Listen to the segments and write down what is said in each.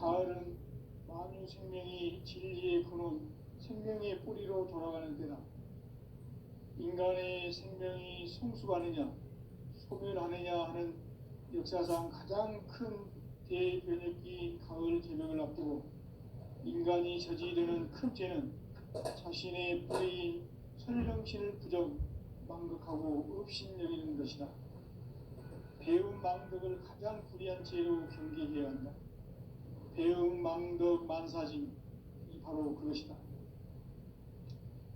가을은 만유 생명이 진리의 근원, 생명의 뿌리로 돌아가는 때다. 인간의 생명이 성숙하느냐, 소멸하느냐 하는 역사상 가장 큰 대변혁기 가을 개벽을 앞두고 인간이 저지르는 큰 죄는 자신의 뿌리인 설령신을 부정, 망극하고 업신여기는 것이다. 배움 망덕을 가장 불의한 죄로 경계해야 한다. 배움 망덕 만사징이 바로 그것이다.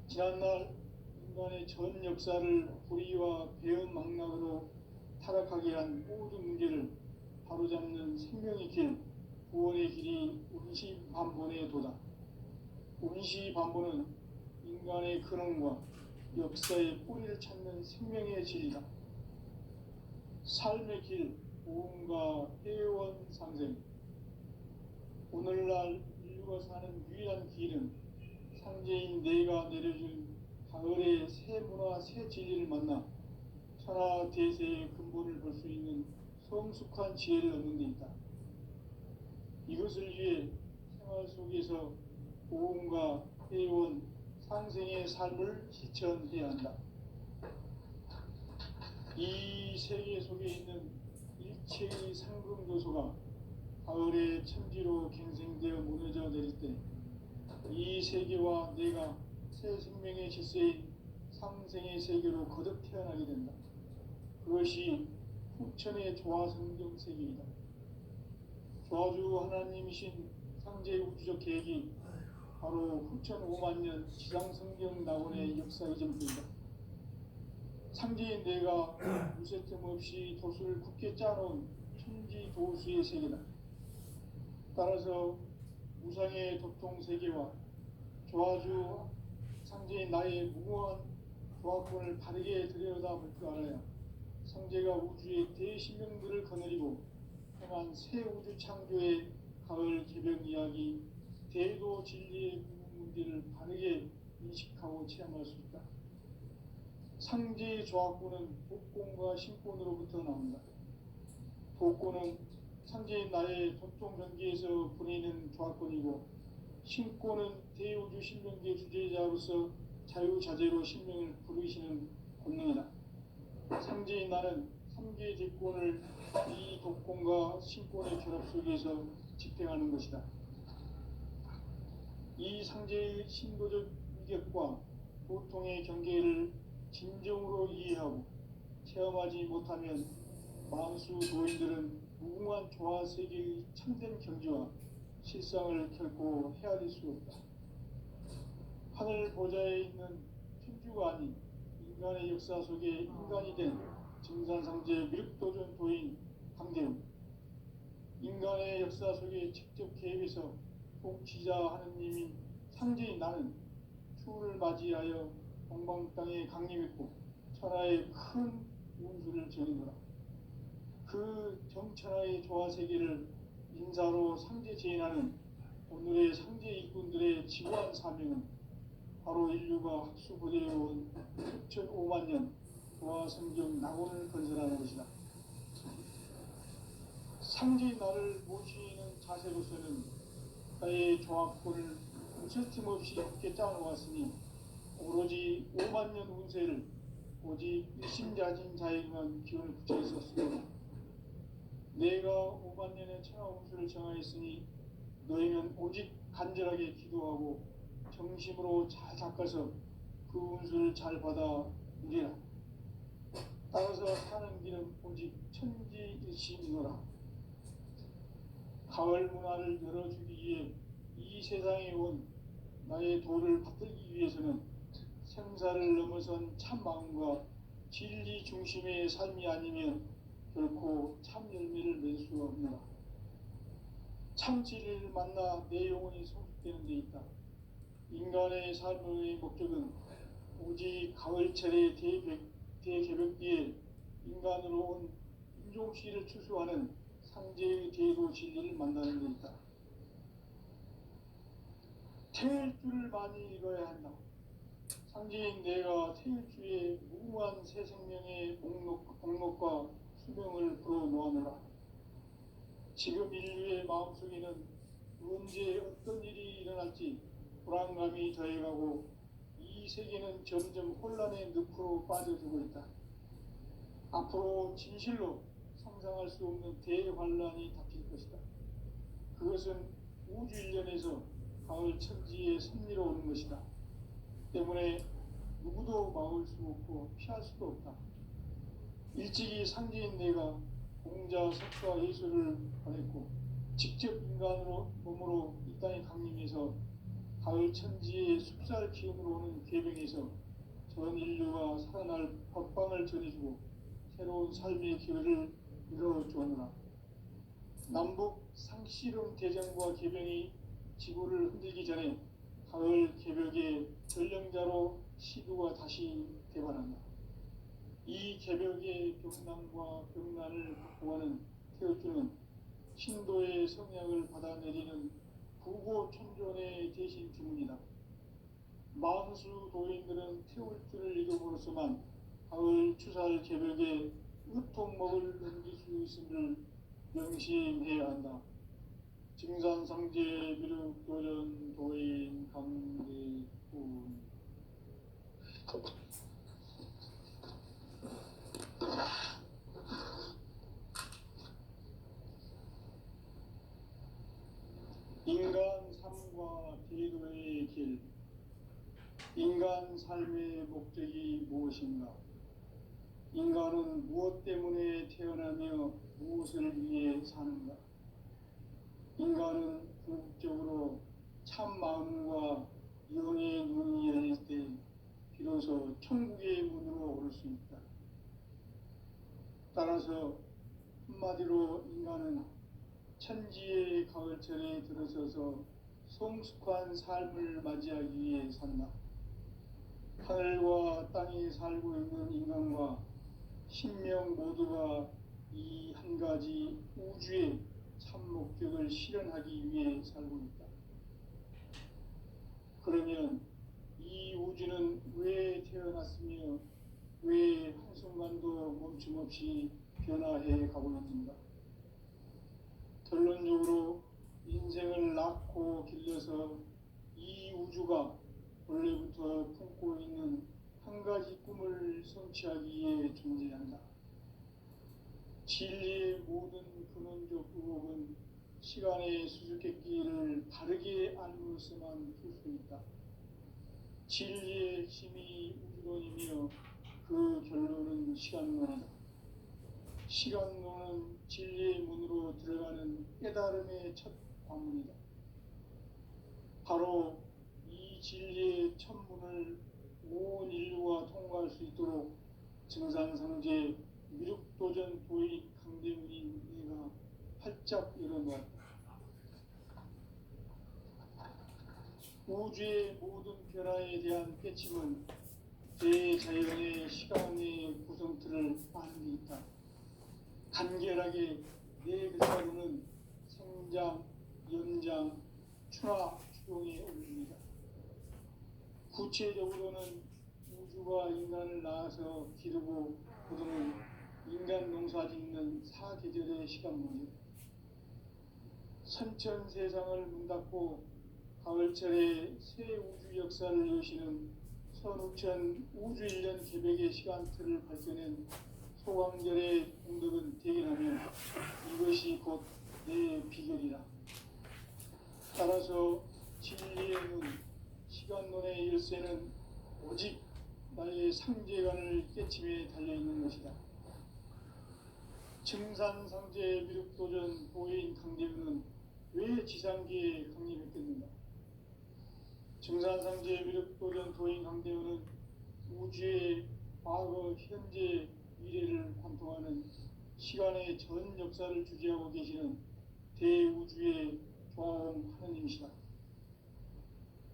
지난날 인간의 전 역사를 불의와 배움 망락으로 타락하게 한 모든 문제를 바로잡는 생명의 길, 구원의 길이 운시반본의 도다. 운시반본은 인간의 근원과 역사의 뿌리를 찾는 생명의 진리다. 삶의 길, 보험과 회원 상생. 오늘날 인류가 사는 유일한 길은 상제인 내가 내려준 가을의 새 문화, 새 진리를 만나 천하 대세의 근본을 볼 수 있는 성숙한 지혜를 얻는 데 있다. 이것을 위해 생활 속에서 보험과 회원, 상생의 삶을 실천해야 한다. 이 세계 속에 있는 일체의 상금요소가 가을의 천지로 갱생되어 무너져 내릴 때 이 세계와 내가 새 생명의 질서인 상생의 세계로 거듭 태어나게 된다. 그것이 후천의 조화성경 세계이다. 조화주 하나님이신 상제 우주적 계획이 바로 후천 5만 년 지상성경 낙원의 역사 이전부이다. 상제인 내가 무쇠틈 없이 도수를 굳게 짜놓은 천지 도수의 세계다. 따라서 무상의 도통 세계와 조화주 상제인 나의 무모한 조화권을 바르게 들여다볼 줄 알아야 상제가 우주의 대신명들을 거느리고 행한 새 우주 창조의 가을 개벽 이야기, 대도 진리의 문제를 바르게 인식하고 체험할 수 있다. 상제의 조화권은 복권과 신권으로부터 나온다. 복권은 상제인 나의 도통 경계에서 보내는 조화권이고, 신권은 대우주 신명계 주제자로서 자유자재로 신명을 부르시는 권능이다. 상제인 나는 3개 제권을 이 독권과 신권의 결합 속에서 집행하는 것이다. 이 상제의 신도적 위격과 보통의 경계를 진정으로 이해하고 체험하지 못하면 만수 도인들은 무궁한 조화 세계의 참된 경지와 실상을 결코 헤아릴 수 없다. 하늘 보좌에 있는 천주가 아닌 인간의 역사 속에 인간이 된 증산상제 미륵도전 도인 강대웅, 인간의 역사 속에 직접 개입해서 통치자 하느님인 상제인 나는 추운을 맞이하여 동방 땅에 강림했고 천하의 큰 운수를 전이노라. 그 정천하의 조화 세계를 인사로 상제 제인하는 오늘의 상제 일꾼들의 지구한 사명은 바로 인류가 학수고대해온 6,5만 년 조화 성경 낙원을 건설하는 것이다. 상제의 나를 모시는 자세로서는 나의 조합권을 무쇠틈 없이 굳게 짜놓았으니 오로지 5만 년 운세를 오직 일심자진 자에게만 기운을 붙여 있었으므로 내가 5만 년의 천하 운수를 정하였으니 너희는 오직 간절하게 기도하고 정심으로 잘 닦아서 그 운수를 잘 받아 누리라. 따라서 사는 길은 오직 천지일심이노라. 가을 문화를 열어주기 위해 이 세상에 온 나의 도를 받들기 위해서는 생사를 넘어선 참 마음과 진리 중심의 삶이 아니면 결코 참 열매를 맺을 수가 없노라. 참 진리를 만나 내 영혼이 성숙되는 데 있다. 인간의 삶의 목적은 오직 가을철의 대개벽 뒤에 인간으로 온 인종씨를 추수하는 상제의 대도 진리를 만나는 데 있다. 태일주를 많이 읽어야 한다. 상제인 내가 태일주의 무궁한 새 생명의 목록과 수명을 불어놓아노라. 지금 인류의 마음속에는 언제 어떤 일이 일어날지 불안감이 더해가고 이 세계는 점점 혼란의 늪으로 빠져들고 있다. 앞으로 진실로 상상할 수 없는 대환란이 닥칠 것이다. 그것은 우주 일련에서 가을 천지의 섭리로 오는 것이다. 때문에 누구도 막을 수 없고 피할 수도 없다. 일찍이 상제인 내가 공자, 석가, 예수를 보냈고 직접 인간으로 몸으로 이 땅에 강림해서 가을 천지의 숲살 기운으로 오는 계병에서 전 인류가 살아날 법방을 전해주고 새로운 삶의 기회를 열어주었노라. 남북 상시론 대전과 계병이 지구를 흔들기 전에 가을 개벽의 전령자로 시두가 다시 대발한다. 이 개벽의 병난과 병난을 극복하는 태우주는 신도의 성향을 받아내리는 부고천존의 대신 주문이다. 만수 도인들은 태울주를 이름으로서만 가을 추살 개벽에 으통먹을 넘길 수 있음을 명심해야 한다. 증산상제 비륵 도전 도인 강대군. 인간 삶과 기도의 길. 인간 삶의 목적이 무엇인가? 인간은 무엇 때문에 태어나며 무엇을 위해 사는가? 인간은 궁극적으로 참 마음과 영의 눈이 열릴 때 비로소 천국의 문으로 오를 수 있다. 따라서 한마디로 인간은 천지의 가을철에 들어서서 성숙한 삶을 맞이하기 위해 산다. 하늘과 땅에 살고 있는 인간과 신명 모두가 이 한 가지 우주의 참 목적을 실현하기 위해 살고 있다. 그러면 이 우주는 왜 태어났으며 왜 한순간도 멈춤없이 변화해 가고 있는가? 결론적으로 인생을 낳고 길러서 이 우주가 원래부터 품고 있는 한 가지 꿈을 성취하기 위해 존재한다. 진리의 모든 근원적 의혹은 시간의 수수께끼를 바르게 알므로서만 풀 수 있다. 진리의 핵심이 우주론이며 그 결론은 시간론이다. 시간론은 진리의 문으로 들어가는 깨달음의 첫 관문이다. 바로 이 진리의 첫 문을 온 인류가 통과할 수 있도록 증산상제 미륵도전 도인 강대문인 내가 활짝 열어놓았다. 우주의 모든 변화에 대한 깨침은 대자연의 시간의 구성틀을 아는 데 있다. 간결하게 네 글자로는 생장, 연장, 추나 추동에 올립니다. 구체적으로는 우주가 인간을 낳아서 기르고 거두는 인간 농사 짓는 사계절의 시간문이요. 선천 세상을 문 닫고 가을철에 새 우주 역사를 여시는 선우천 우주일년 개벽의 시간틀을 밝혀낸 소강절의 공덕은 대견하며 이것이 곧 내 비결이라. 따라서 진리의 문, 시간론의 열쇠는 오직 나의 상제관을 깨침에 달려있는 것이다. 증산상제 미륵도전 도인 강대문은 왜 지상계에 강림했겠는가? 증산상제 미륵도전 도인 강대문은 우주의 과거, 현재, 미래를 관통하는 시간의 전 역사를 주재하고 계시는 대우주의 조화원 하느님이시다.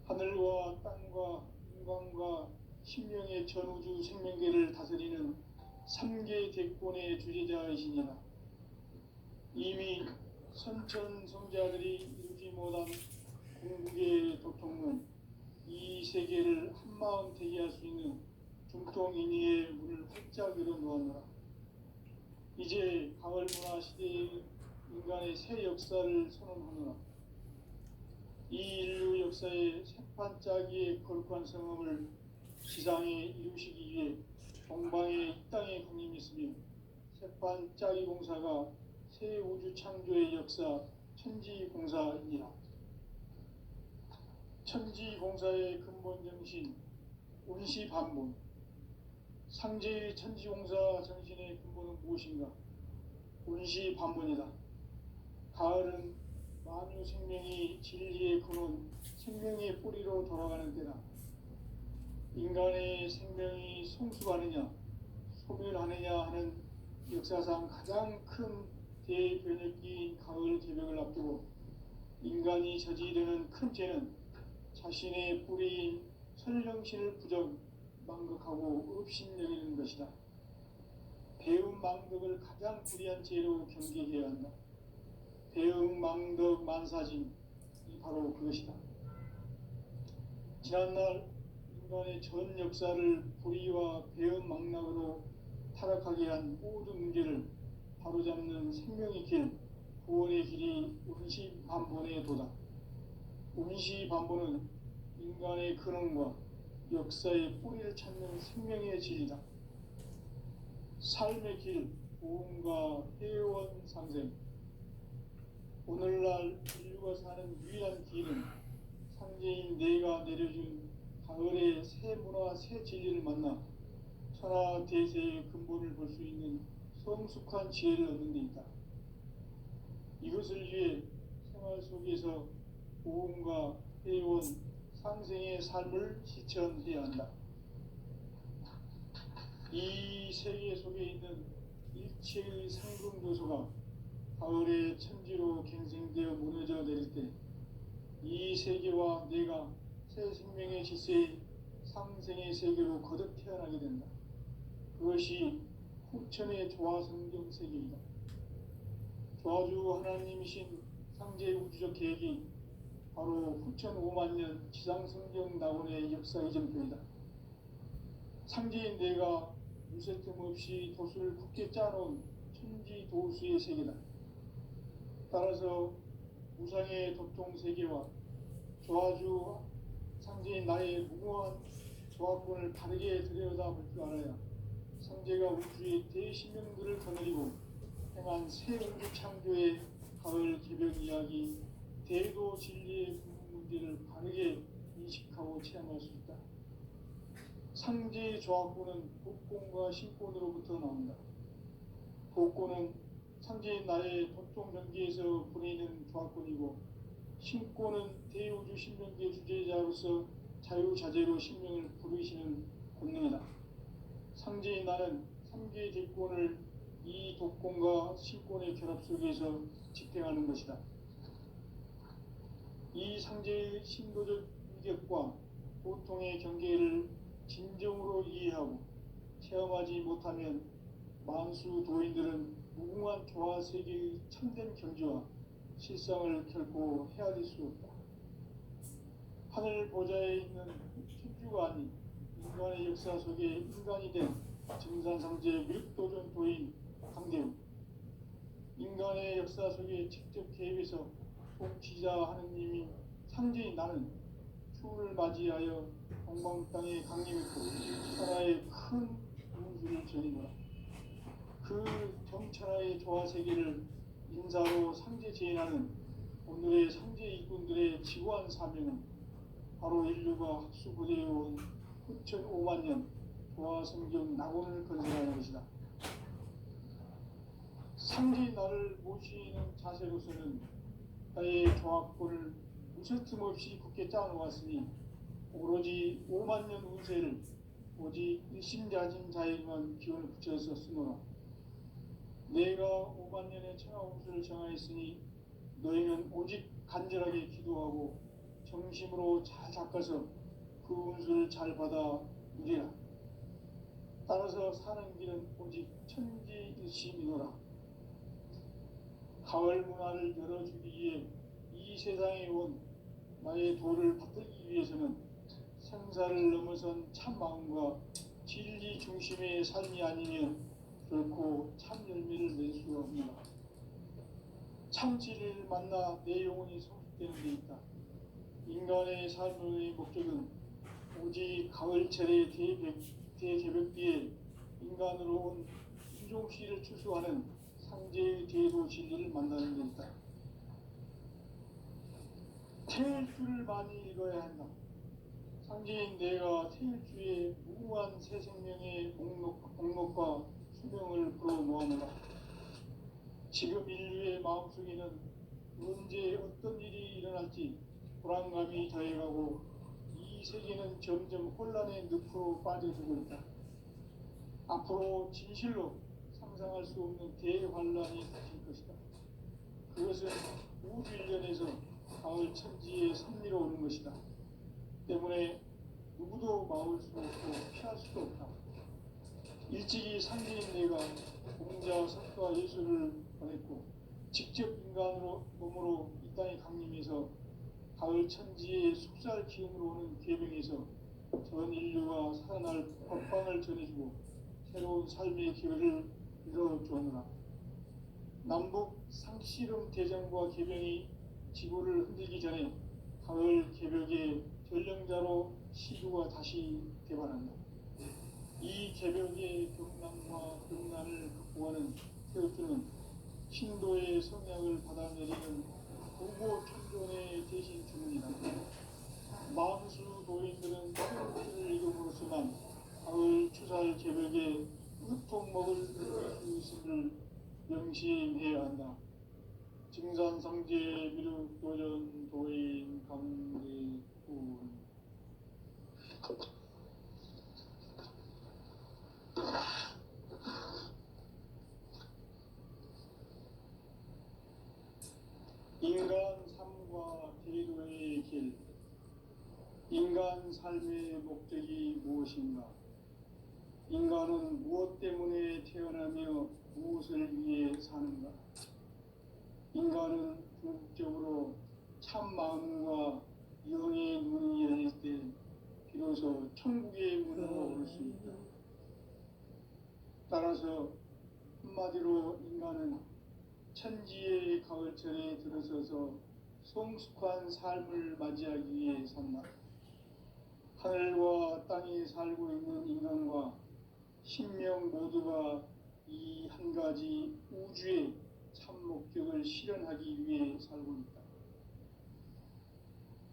하늘과 땅과 인간과 신명의 전우주 생명계를 다스리는 3계 대권의 주제자이시니라. 이미 선천성자들이 이루지 못한 궁극의 도통론, 이 세계를 한마음 되게 할 수 있는 중통인의의 문을 활짝 열어놓았노라. 이제 가을 문화 시대의 인간의 새 역사를 선언하노라. 이 인류 역사의 새판짜기의 거룩한 성함을 지상에 이루시기 위해 동방의 이 땅에 강림했으며 새판짜기 공사가 새 우주 창조의 역사 천지공사이니라. 천지공사의 근본 정신 운시반본. 상제의 천지공사 정신의 근본은 무엇인가? 운시반본이다. 가을은 만유 생명이 진리의 근원, 생명의 뿌리로 돌아가는 때다. 인간의 생명이 성숙하느냐, 소멸하느냐 하는 역사상 가장 큰 대변혁기인 가을 개벽을 앞두고 인간이 저지르는 큰 죄는 자신의 뿌리인 설령신을 부정, 망극하고 업신여기는 것이다. 배움 망덕을 가장 불의한 죄로 경계해야 한다. 배움 망덕 만사진이 바로 그것이다. 지난날 인간의 전 역사를 불의와 배움 망락으로 타락하게 한 모든 문제를 바로잡는 생명의 길, 구원의 길이 운시반본의 도다. 운시반본은 인간의 근원과 역사의 뿌리를 찾는 생명의 진리다. 삶의 길, 보험과 회원 상생. 오늘날 인류가 사는 유일한 길은 상제인 내가 내려준 가을의 새 문화, 새 진리를 만나 천하 대세의 근본을 볼 수 있는 성숙한 지혜를 얻는 데 있다. 이것을 위해 생활 속에서 보험과 회원, 상생의 삶을 실천해야 한다. 이 세계 속에 있는 일체의 상금 요소가 가을의 천지로 갱생되어 무너져 내릴 때 이 세계와 내가 새 생명의 질서의 상생의 세계로 거듭 태어나게 된다. 그것이 후천의 조화성경 세계이다. 조화주 하나님이신 상제의 우주적 계획이 바로 후천 5만년 지상성경 낙원의 역사 이정표이다. 상제인 내가 무쇠틈 없이 도수를 굳게 짜놓은 천지도수의 세계다. 따라서 우상의 도통 세계와 조화주 상제인 나의 무궁한 조화권을 바르게 들여다볼 줄 알아야 상제가 우주의 대신명들을 거느리고 행한 새 우주 창조의 가을 개벽 이야기, 대도 진리의 문제를 바르게 인식하고 체험할 수 있다. 상제의 조화권은 복권과 신권으로부터 나온다. 복권은 상제인 나의 도통 경계에서 보내는 조화권이고, 신권은 대우주 신명계 주제자로서 자유자재로 신명을 부르시는 권능이다. 상제인 나는 3개의 대권을 이 독권과 신권의 결합 속에서 집행하는 것이다. 이 상제의 신도적 위격과 보통의 경계를 진정으로 이해하고 체험하지 못하면 만수 도인들은 무궁한 조화 세계의 참된 경지와 실상을 결코 헤아릴 수 없다. 하늘 보좌에 있는 천주가 아닌 인간의 역사 속에 인간이 된 증산상제 밀도전 도인 강대우, 인간의 역사 속에 직접 개입해서 통치자 하느님이 상제인 나는 추운을 맞이하여 동방 땅에 강림했고 천하의 큰 운수를 전이노라. 그 정천하의 조화 세계를 인사로 상제 제인하는 오늘의 상제 일꾼들의 지구한 사명은 바로 인류가 학수부대해온 후천 5만년 조화성경 낙원을 건설하는 것이다. 상제인 나를 모시는 자세로서는 나의 조합권을 무쇠틈 없이 굳게 짜놓았으니 오로지 5만년 운세를 오직 일심자진 자에게만 기원을 붙여서 쓰노라. 내가 5만년의 천하 운수를 정하였으니 너희는 오직 간절하게 기도하고 정심으로 잘 닦아서 그 운수를 잘 받아 누리라. 따라서 사는 길은 오직 천지일심이노라. 가을 문화를 열어주기 위해 이 세상에 온 나의 도를 받들기 위해서는 생사를 넘어선 참 마음과 진리 중심의 삶이 아니면 결코 참 열매를 낼 수가 없노라. 참 진리를 만나 내 영혼이 성숙되는 데 있다. 인간의 삶의 목적은 오직 가을철의 대개벽비에 인간으로 온 인종씨를 추수하는 상제의 대도 진리를 만나는 데 있다. 태일주를 많이 읽어야 한다. 상제인 내가 태일주의 무궁한 새 생명의 목록과 수명을 불어모아노라. 지금 인류의 마음속에는 언제 어떤 일이 일어날지 불안감이 더해가고 이 세계는 점점 혼란의 늪으로 빠져들고 있다. 앞으로 진실로 상상할 수 없는 대환란이 닥칠 것이다. 그것은 우주 일련에서 가을 천지의 섭리로 오는 것이다. 때문에 누구도 막을 수 없고 피할 수도 없다. 일찍이 상제인 내가 공자, 석가, 예수를 보냈고 직접 인간으로 몸으로 이 땅에 강림해서 가을 천지의 숙살 기운으로 오는 계명에서 전 인류가 살아날 법방을 전해주고 새로운 삶의 기회를 이뤄주었노라. 남북 상씨름 대전과 계명이 지구를 흔들기 전에 가을 개벽의 전령자로 시주가 다시 개발한다. 이 개벽의 경남과 경난을 극복하는 태극주는 신도의 성향을 받아내리는 부모 천존의 대신 주문이다. 만수 도인들은 태극주를 읽음으로써만 가을 추살 개벽의 으통먹을 느낄 수 있음을 명심해야 한다. 증산상제 미륵도전 도인 강대군. 인간 삶과 대도의 길. 인간 삶의 목적이 무엇인가? 인간은 무엇 때문에 태어나며 무엇을 위해 사는가? 인간은 궁극적으로 참 마음과 영의 눈이 열릴 때 비로소 천국의 문으로 올 수 있다. 따라서 한마디로 인간은 천지의 가을철에 들어서서 성숙한 삶을 맞이하기 위해 산다. 하늘과 땅에 살고 있는 인간과 신명 모두가 이 한 가지 우주의 참 목적을 실현하기 위해 살고 있다.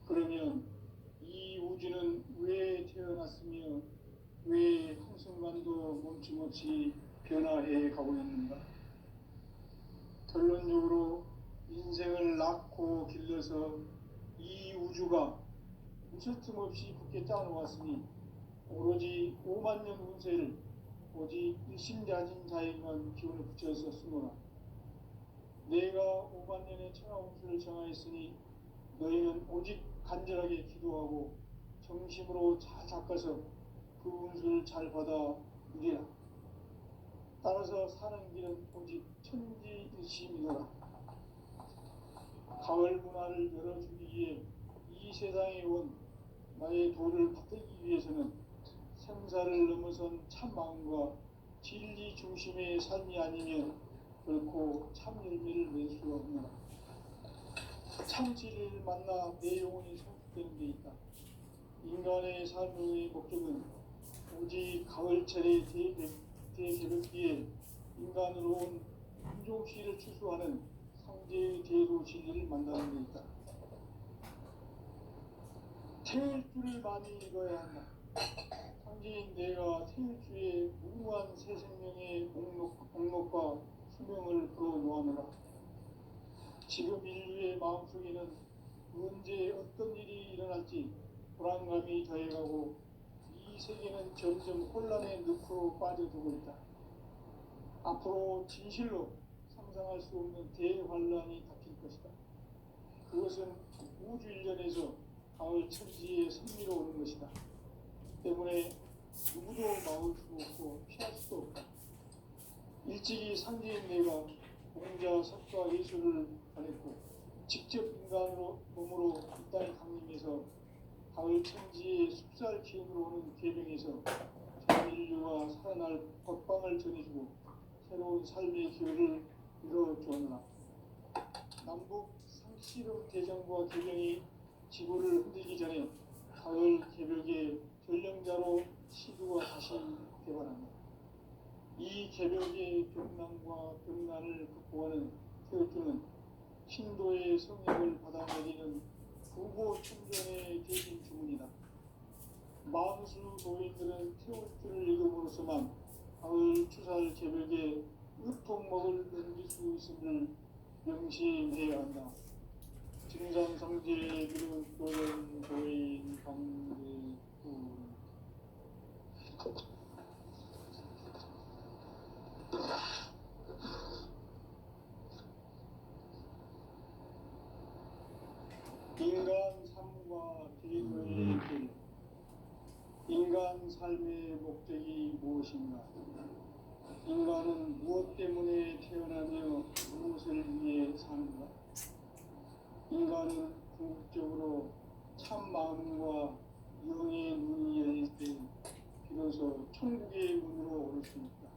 그러면 이 우주는 왜 태어났으며 왜 한순간도 멈춤없이 변화해 가고 있는가? 결론적으로 인생을 낳고 길러서 이 우주가 무슨 틈 없이 굳게 짜놓았으니 오로지 5만 년 운세를 오직 일심자진 자에만 기운을 붙여서 쓰노라. 내가 5만 년의 천하 운수를 정하였으니 너희는 오직 간절하게 기도하고 정심으로 잘 닦아서 그 운수를 잘 받아 누리라. 따라서 사는 길은 오직 천지일심이더라. 가을 문화를 열어주기 위해 이 세상에 온 나의 도를 받들기 위해서는 생사를 넘어선 참 마음과 진리 중심의 삶이 아니면 결코 참 열매를 낼 수가 없노라. 참 진리를 만나 내 영혼이 성숙되는 데 있다. 인간의 삶의 목적은 오직 가을철의 대개벽기에 인간으로 온 인종씨를 추수하는 상제의 대도 진리를 만나는 데 있다. 태일주를 많이 읽어야 한다. 상제인 내가 태일주의 무궁한 새 생명의 목록과 수명을 불어놓아노라. 지금 인류의 마음속에는 언제 어떤 일이 일어날지 불안감이 더해가고 이 세계는 점점 혼란의 늪으로 빠져들고 있다. 앞으로 진실로 상상할 수 없는 대환란이 닥칠 것이다. 그것은 우주 일련에서 가을 천지의 섭리로 오는 것이다. 때문에 누구도 막을 수 없고 피할 수도 없다. 일찍이 상제인 내가 공자, 석가, 예수를 보냈고 직접 인간으로 몸으로 이 땅에 강림해서 가을 천지의 숙살 기운으로 오는 계명에서 전 인류가 살아날 법방을 전해주고 새로운 삶의 기회를 이뤄주었노라. 남북 상씨름 대전과 계명이 지구를 흔들기 전에 가을 개벽의 전령자로 시두가 다시 개발합니다. 이 개벽의 벽난과 벽난을 극복하는 태극기는 신도의 성령을 받아들이는 부고 충전의 대신 주문이다. 만수 노인들은 태울주를 읽음으로써만 가을 추살 개벽에 으통목을 넘길 수 있음을 명심해야 한다. 증산성제 미륵도전 도인 강대구 인간 삶과 계도의 길. 인간 삶의 목적이 무엇인가? 인간은 무엇 때문에 태어나며 무엇을 위해 사는가? 인간은 궁극적으로 참 마음과 영의 눈이 열릴 때 비로소 천국의 문으로 올 수 있다.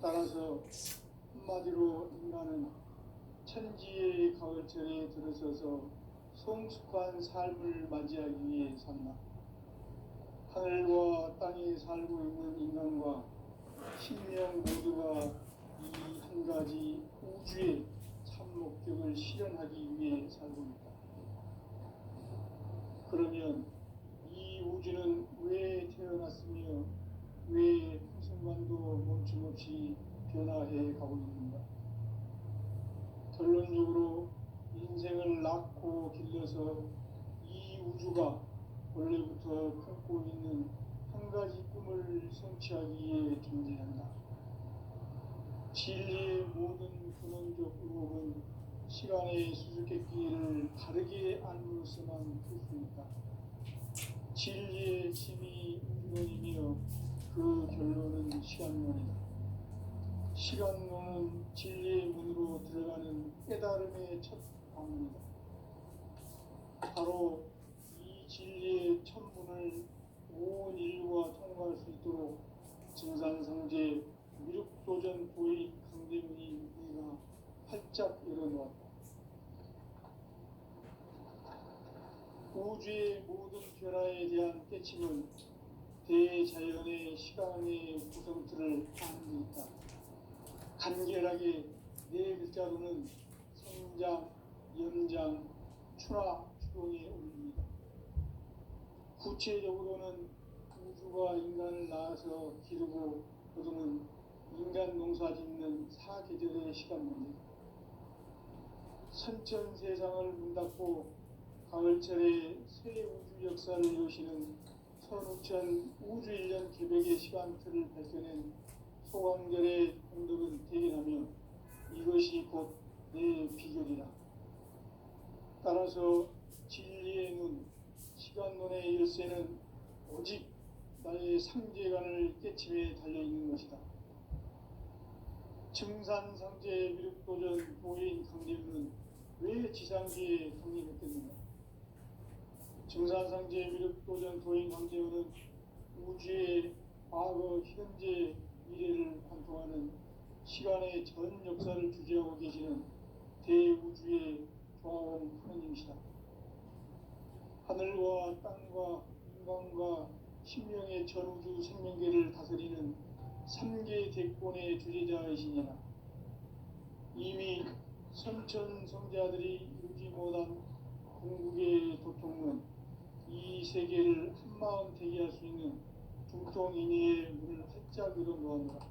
따라서 한마디로 인간은 천지의 가을철에 들어서서 성숙한 삶을 맞이하기 위해 산다. 하늘과 땅에 살고 있는 인간과 신명 모두가 이 한 가지 우주의 참 목적을 실현하기 위해 살고 있다. 그러면 이 우주는 왜 태어났으며 왜 한순간도 멈춤없이 변화해 가고 있는가? 결론적으로 인생을 낳고 길러서 이 우주가 원래부터 품고 있는 한 가지 꿈을 성취하기 위해 존재한다. 진리의 모든 근원적 의혹은 시간의 수수께끼를 바르게 알므로서만 풀 수 있다. 진리의 힘이 우주론이며 그 결론은 시간론이다. 시간론은 진리의 문으로 들어가는 깨달음의 첫 방문이다. 바로 이 진리의 첫 문을 온 인류가 통과할 수 있도록 증산성제 미륵도전 도의 강대문이 우리가 활짝 열어놓았다. 우주의 모든 변화에 대한 깨침은 대자연의 시간의 구성틀을 하는 데 있다. 간결하게 네 글자로는 생장, 연장, 추나 추동에 올립니다. 구체적으로는 우주가 인간을 낳아서 기르고 거두는 인간 농사 짓는 사계절의 시간입니다. 선천 세상을 문 닫고 가을철에 새 우주 역사를 여시는 선우천 우주 1년 개벽의 시간틀을 발견한 소강절의 공덕은 대견하며 이것이 곧 내 비결이라. 따라서 진리의 눈, 시간론의 열쇠는 오직 나의 상제관을 깨침에 달려있는 것이다. 증산상제 미륵도전 도인 강대우는 왜 지상계에 독립했겠는가? 증산상제 미륵도전 도인 강대우는 우주의 과거, 현재, 미래를 관통하는 시간의 전 역사를 주재하고 계시는 대우주의 조화원 하느님이시다. 하늘과 땅과 인간과 신명의 전우주 생명계를 다스리는 3계 대권의 주재자이시니라. 이미 선천 성자들이 이루지 못한 궁극의 도통은 이 세계를 한마음 되게 할 수 있는 중통인의의 문을 활짝 열어놓았노라.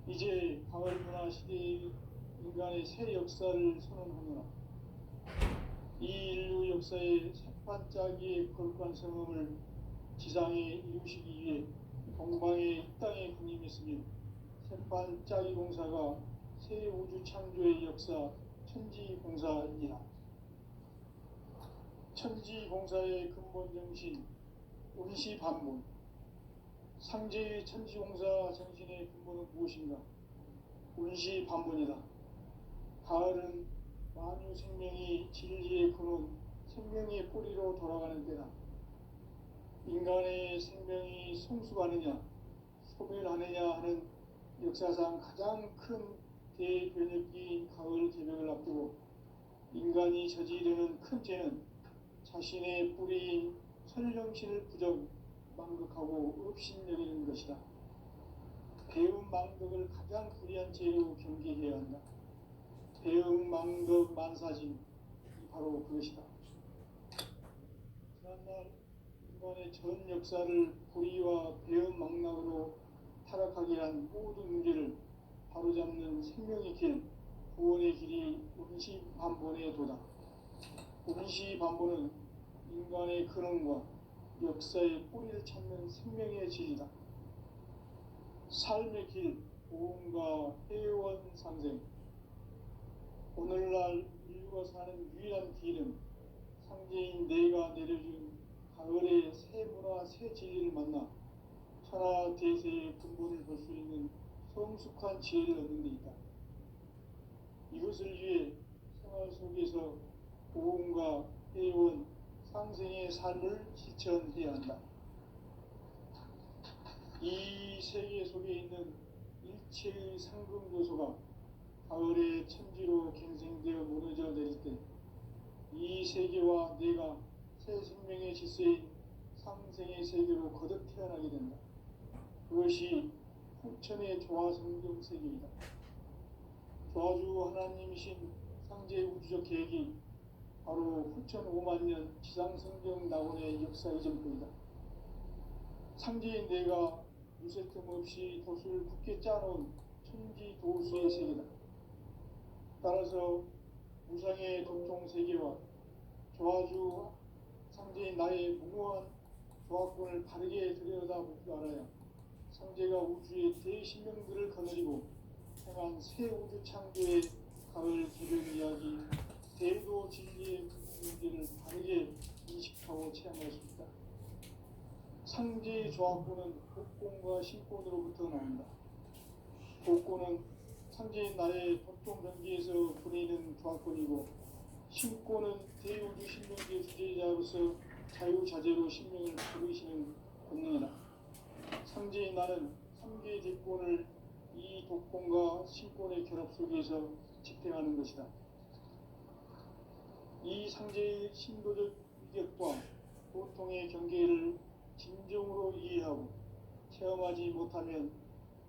이제 가을 문화 시대의 인간의 새 역사를 선언하노라. 이 인류 역사의 새반짝이의 거룩한 성음을 지상에 이루시기 위해 동방의 이 땅에 군림했으며 새반짝이 공사가 새 우주 창조의 역사 천지공사이니라. 천지공사의 근본 정신 운시반문. 상제의 천지공사 정신의 근본은 무엇인가? 운시반문이다. 가을은 만유 생명이 진리의 근원, 생명의 뿌리로 돌아가는 때다. 인간의 생명이 성숙하느냐, 소멸하느냐 하는 역사상 가장 큰 대변혁기인 가을 개벽을 앞두고 인간이 저지르는 큰 죄는 자신의 뿌리인 선령신을 망극하고 업신여기는 것이다. 배은망덕을 가장 불의한 죄로 경계해야 한다. 배은망덕 만사진, 바로 그것이다. 지난날 인간의 전 역사를 불의와 배은망락으로 타락하게 한 모든 문제를 바로잡는 생명의 길, 구원의 길이 운시반본의 도다. 운시반본은 인간의 근원과 역사의 뿌리를 찾는 생명의 진리다. 삶의 길, 보험과 회원 상생. 오늘날 인류가 사는 유일한 길은 상제인 내가 내려준 가을의 새 문화, 새 진리를 만나 천하 대세의 근본을 볼 수 있는 성숙한 지혜를 얻는 데 있다. 이것을 위해 생활 속에서 보험과 회원, 상생의 삶을 실천해야 한다. 이 세계 속에 있는 일체의 상금 요소가 가을의 천지로 갱생되어 무너져 내릴 때 이 세계와 내가 새 생명의 질서인 상생의 세계로 거듭 태어나게 된다. 그것이 후천의 조화성경 세계이다. 조화주 하나님이신 상제 우주적 계획이 바로 후천 5만년 지상성경 낙원의 역사의 전부이다. 상제인 내가 유세틈 없이 도수를 굳게 짜놓은 천지 도수의 세계다. 따라서 무상의 도통 세계와 조화주 상제인 나의 무모한 조화권을 바르게 들여다보고 알아야 상제가 우주의 대신명들을 거느리고 행한 새 우주 창조의 가을 개변 이야기, 대도 진리의 문제를 바르게 인식하고 체험할 수 있다. 상제의 조화권은 복권과 신권으로부터 나온다. 복권은 상제인 나의 도통 경기에서 부리는 조화권이고, 신권은 대우주 신명기의 주제자로서 자유자재로 신명을 부르시는 권능이다. 상제인 나는 3개의 대권을 이 독권과 신권의 결합 속에서 집행하는 것이다. 이 상제의 신도적 위력과 고통의 경계를 진정으로 이해하고 체험하지 못하면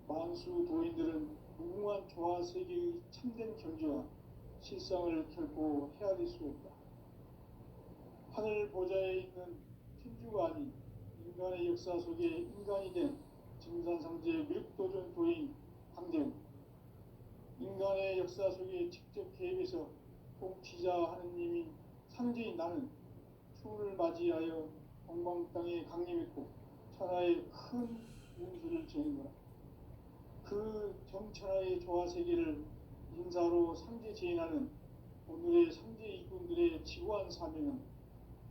만수 도인들은 무궁한 조화 세계의 참된 경지와 실상을 결코 헤아릴 수 없다. 하늘 보좌에 있는 천주가 아닌 인간의 역사 속에 인간이 된 증산상제 밀도전 도인 강대우, 인간의 역사 속에 직접 개입해서 통치자 하느님인 상제인 나는 추운을 맞이하여 동방 땅에 강림했고 천하의 큰 운수를 지니노라. 그 정천하의 조화세계를 인사로 상제 제인하는 오늘의 상제 이꾼들의 지구한 사명은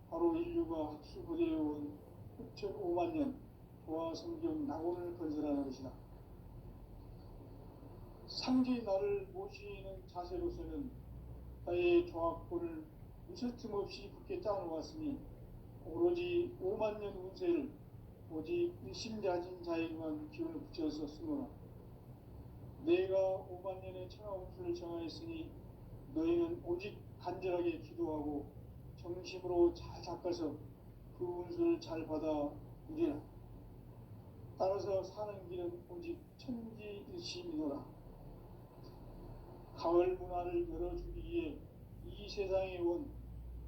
바로 인류가 학수부대해온 후천 5만년 조화성경 낙원을 건설하는 것이다. 상제의 나를 모시는 자세로서는 나의 조화권을 무설틈 없이 굳게 짜놓았으니 오로지 5만년 운세를 오직 일심자진 자에게만 기운을 붙여서 쓰노라. 내가 5만년의 천하 운수를 정하였으니 너희는 오직 간절하게 기도하고 정심으로 잘 닦아서 그 운수를 잘 받아 누리라. 따라서 사는 길은 오직 천지일심이노라. 가을 문화를 열어주기 위해 이 세상에 온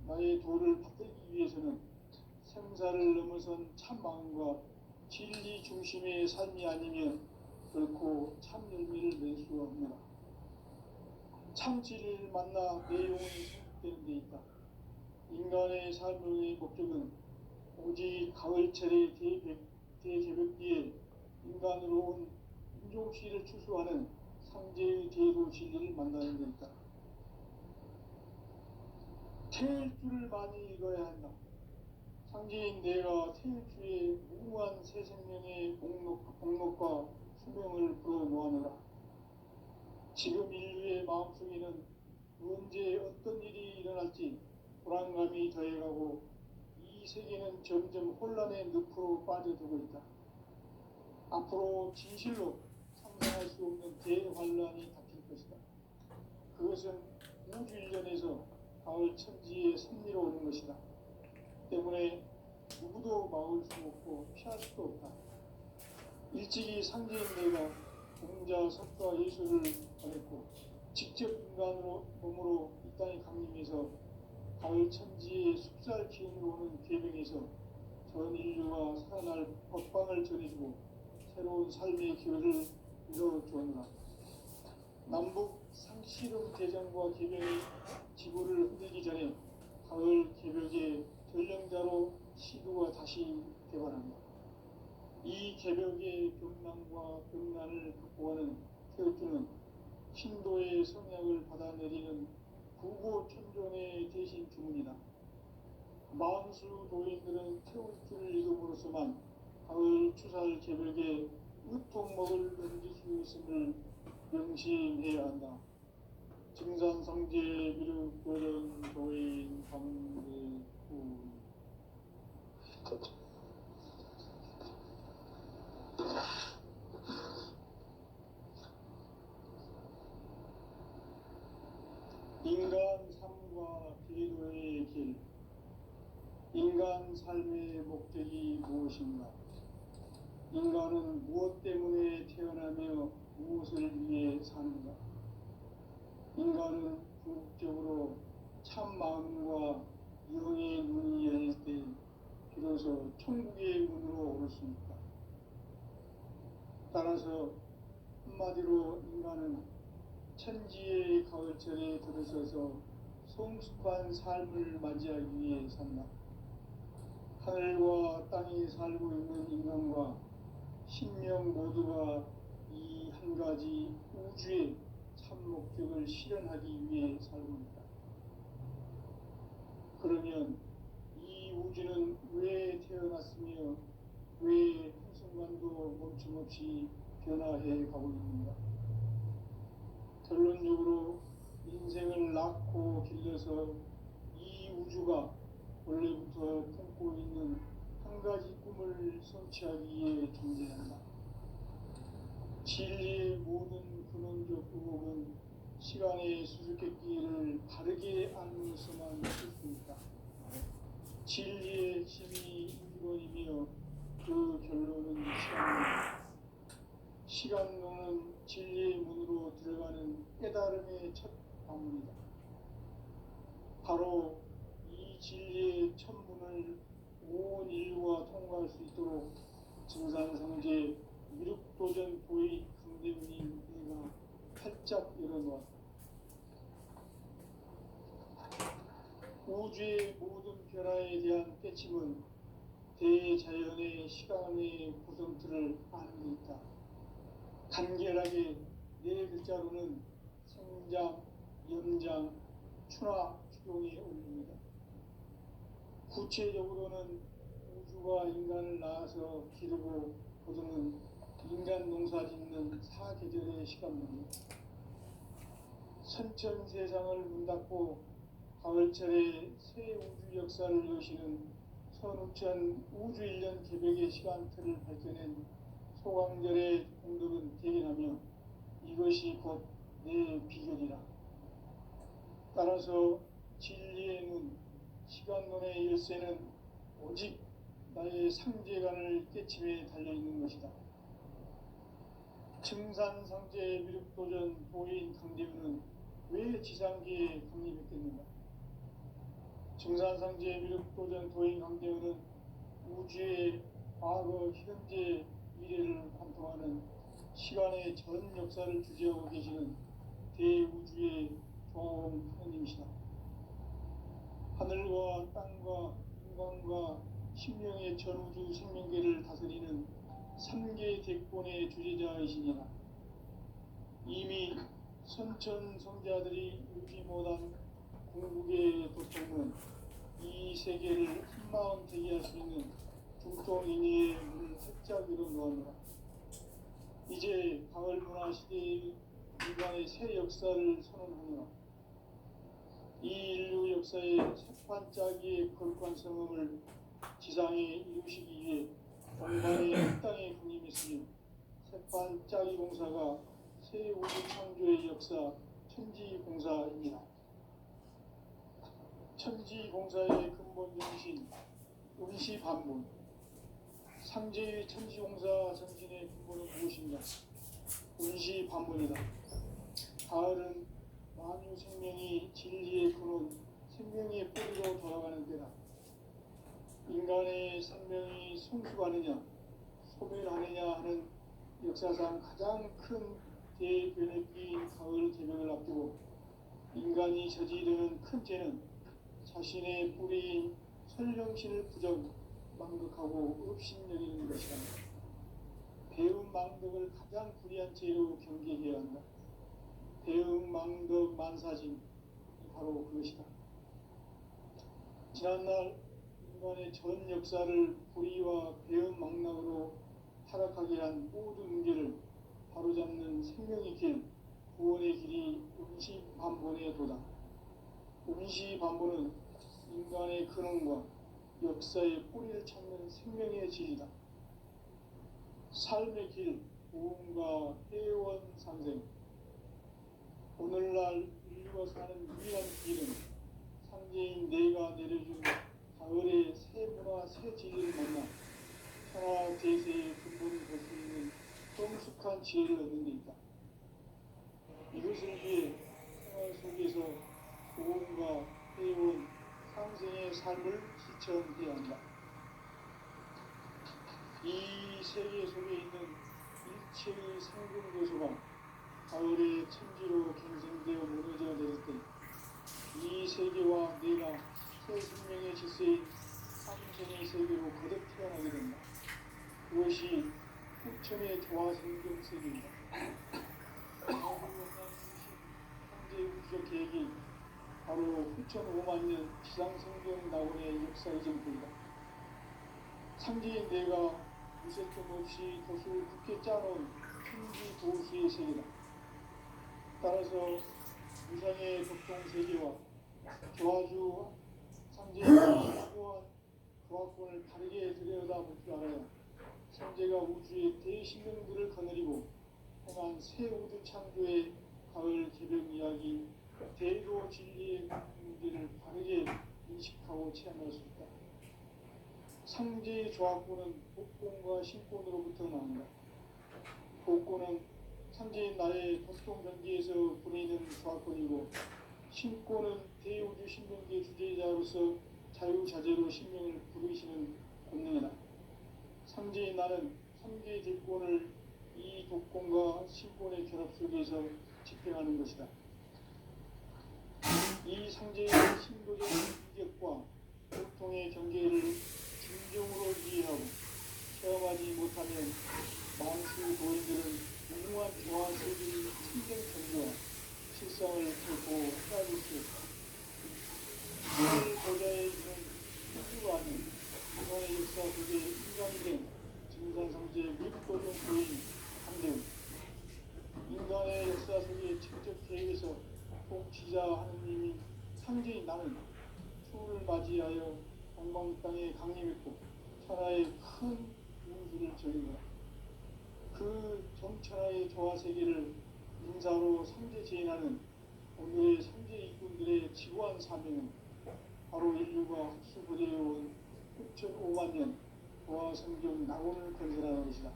나의 도를 받들기 위해서는 생사를 넘어선 참 마음과 진리 중심의 삶이 아니면 결코 참 열매를 낼 수 없노라. 참 진리를 만나 내 영혼이 성숙되는 데 있다. 인간의 삶의 목적은 오직 가을철의 대개벽기에 인간으로 온 인종시를 추수하는 상제의 대도 진리를 만나는 데 있다. 태일주를 많이 읽어야 한다. 상제인 내가 태일주의 무궁한 새 생명의 목록과 수명을 불어모아노라. 지금 인류의 마음속에는 언제 어떤 일이 일어날지 불안감이 더해가고 이 세계는 점점 혼란의 늪으로 빠져들고 있다. 앞으로 진실로 상상할 수 없는 대환란이 닥칠 것이다. 그것은 우주 일련에서 가을 천지의 섭리로 오는 것이다. 때문에 누구도 막을 수 없고 피할 수도 없다. 일찍이 상제인 내가 공자, 석가, 예수를 보냈고 직접 인간으로 몸으로 이 땅에 강림해서 가을 천지의 숲살 기운으로 오는 계명에서 전 인류가 살아날 법방을 전해주고 새로운 삶의 기회를 이뤄주었노라. 남북 상씨름 대전과 계명이 지구를 흔들기 전에 가을 개벽의 전령자로 시도가 다시 개발합니다. 이 개벽의 병난과 병난을 극복하는 태극기는 신도의 성약을 받아내리는 구고천존의 대신 주문이다. 만수 도인들은 태극기를 이름으로서만 가을 추살 개벽의 으통먹을 넘길 수 있음을 명심해야 한다. 증산성제 미륵도전 도인 강대구 인간 삶과 비도의 길. 인간 삶의 목적이 무엇인가? 인간은 무엇 때문에 태어나며 무엇을 위해 사는가? 인간은 궁극적으로 참 마음과 영의 문이 열릴 때 비로소 천국의 문으로 오를 수 있다. 따라서 한마디로 인간은 천지의 가을철에 들어서서 성숙한 삶을 맞이하기 위해 산다. 하늘과 땅에 살고 있는 인간과 신명 모두가 이 한 가지 우주의 참 목적을 실현하기 위해 살고 있다. 그러면 이 우주는 왜 태어났으며 왜 한순간도 멈춤없이 변화해 가고 있는가? 결론적으로 인생을 낳고 길러서 이 우주가 원래부터 품고 있는 한 가지 꿈을 성취하기 위해 존재한다. 진리의 모든 근원적 의혹은 시간의 수수께끼를 바르게 알면서만 쓸 수 있다. 진리의 핵심이 인권이며 그 결론은 시간론이다. 시간론은 진리의 문으로 들어가는 깨달음의 첫 방문이다. 바로 이 진리의 첫 문을 온 인류가 통과할 수 있도록 증산성제 미륵도전 도의 강대훈이 내가 활짝 열어놓았다. 우주의 모든 변화에 대한 깨침은 대자연의 시간의 구성틀을 아는 데 있다. 간결하게 네 글자로는 생장, 염장, 추나 추동에 올립니다. 구체적으로는 우주가 인간을 낳아서 기르고 거두는 인간 농사 짓는 사계절의 시간입니다. 선천 세상을 문 닫고 가을철에 새 우주 역사를 여시는 선우천 우주 1년 개벽의 시간틀을 밝혀낸 소강절의 공덕은 대견하며 이것이 곧 내 비결이라. 따라서 진리의 문, 시간론의 열쇠는 오직 나의 상제간을 깨침에 달려있는 것이다. 증산상제 미륵도전 도인 강대훈은 왜 지상계에 강림했겠는가? 증산상제 미륵도전 도인 강대훈은 우주의 과거, 현재, 미래를 관통하는 시간의 전 역사를 주재하고 계시는 대우주의 종 하느님이시다. 하늘과 땅과 인간과 신명의 전우주 생명계를 다스리는 3개 대권의 주제자이시니라. 이미 선천성자들이 이루지 못한 궁극의 도통은 이 세계를 한마음 되게 할 수 있는 중통인의의 문을 활짝 열어놓았노라. 이제 가을 문화 시대의 인간의 새 역사를 선언하노라. 이 인류 역사의 새판짜기의 거룩한 성음을 지상에 이루시기 위해 동방의 이 땅에 군림했으며 새판짜기 공사가 새 우주 창조의 역사 천지공사입니다. 천지공사의 근본 정신, 운시반문. 상제의 천지공사 정신의 근본은 무엇인가? 운시반문이다. 가을은 만유 생명이 진리의 근원, 생명의 뿌리로 돌아가는 때다. 인간의 생명이 성숙하느냐, 소멸하느냐 하는 역사상 가장 큰 대변혁기인 가을 개명을 앞두고 인간이 저지르는 큰 죄는 자신의 뿌리인 설령신을 부정, 망극하고 업신여기는 것이다. 배움 망덕을 가장 불의한 죄로 경계해야 한다. 배움 망덕 만사진, 바로 그것이다. 지난날 인간의 전 역사를 불의와 배움 망락으로 타락하게 한 모든 문제를 바로잡는 생명의 길, 구원의 길이 운시반본의 도다. 운시반본은 인간의 근원과 역사의 뿌리를 찾는 생명의 질이다. 삶의 길, 보험과 회원 상생. 오늘날 인류가 사는 유일한 길은 상제인 내가 내려준 가을의 새 문화, 새 진리를 만나 천하 대세의 근본을 볼 수 있는 성숙한 지혜를 얻는 데 있다. 이것을 위해 생활 속에서 보험과 회원, 상생의 삶을 실천해야 한다. 이 세계 속에 있는 일체의 생존도서가 가을의 천지로 갱생되어 무너져 내릴 때 이 세계와 내가 새 생명의 질서인 삼생의 세계로 거듭 태어나게 된다. 그것이 후천의 조화생경 세계이다. 현재 우주적 계획이 바로 후천 5만 년 지상생경 낙원의 역사의 전부이다. 상제인 내가 무색점 없이 돛을 굳게 짜놓은 천지 보수의 세계다. 따라서 무상의 격동세계와 조화주 상제의 사고한 조화권을 다르게 들여다볼 줄 알아야 상제가 우주의 대신령들을 거느리고 행한 새 우주 창조의 가을 개벽 이야기, 대도 진리의 문제를 바르게 인식하고 체험할 수 있다. 상제의 조화권은 복권과 신권으로부터 나온다. 복권은 상제인 나의 보통 경계에서 보내는 조화권이고, 신권은 대우주 신명계 주제자로서 자유자재로 신명을 부르시는 권능이다. 상제인 나는 3개 뒷권을 이 독권과 신권의 결합 속에서 집행하는 것이다. 이 상제의 신도적 인격과 보통의 경계를 진정으로 이해하고 체험하지 못하면 만수 도인들은 무궁한 조화 세계의 참된 경계와 실상을 결코 헤아릴 수 없다. 하늘 보좌에 있는 우주가 아닌 인간의 역사 속에 인간이 된 증산상제의 윗도전 도인 함대우, 인간의 역사 속에 직접 계획에서 통치자 하느님이 상제인 나는 추후를 맞이하여 동방 땅에 강림했고 천하의 큰 운수를 저린다. 그 정천하의 조화세계를 인사로 상제 제인하는 오늘의 상제 일꾼들의 지구한 사명은 바로 인류가 흡수부대해온 6,5만 년 조화성경 낙원을 건설하는 것이다.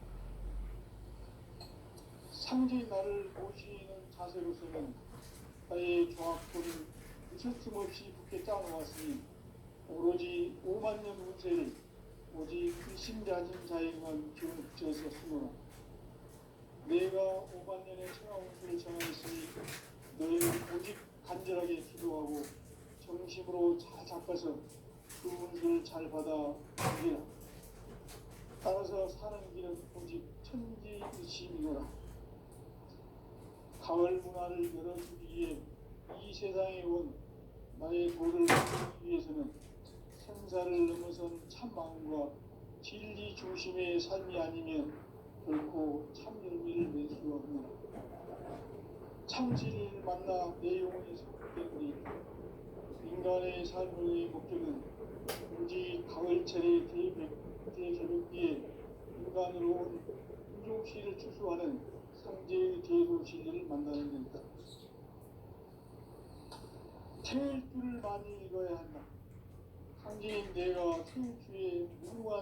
상제의 나를 모시는 자세로서는 나의 조합권을 무설틈 없이 굳게 짜놓았으니 오로지 5만 년 운세를 오직 일심자진 자에게만 기울여서 쓰노라. 내가 5만 년의 천하 운수를 정하였으니 너희는 오직 간절하게 기도하고 정심으로 잘 잡아서 그 운수를 잘 받아 누리라. 따라서 사는 길은 오직 천지의심이노라. 가을 문화를 열어주기 위해 이 세상에 온 나의 도를 받기 위해서는 생사를 넘어선 참 마음과 진리 중심의 삶이 아니면 결코 참 열매를 낼 수 없노라. 참 진리를 만나 내 영혼이 성숙되리니 인간의 삶의 목적은 오직 가을철의 대개벽기에 인간으로 온 인종시를 추수하는 상제의 대도 진리를 만나는 데다. 태일주를 많이 읽어야 한다. 상징인 내가 태일주의 무궁한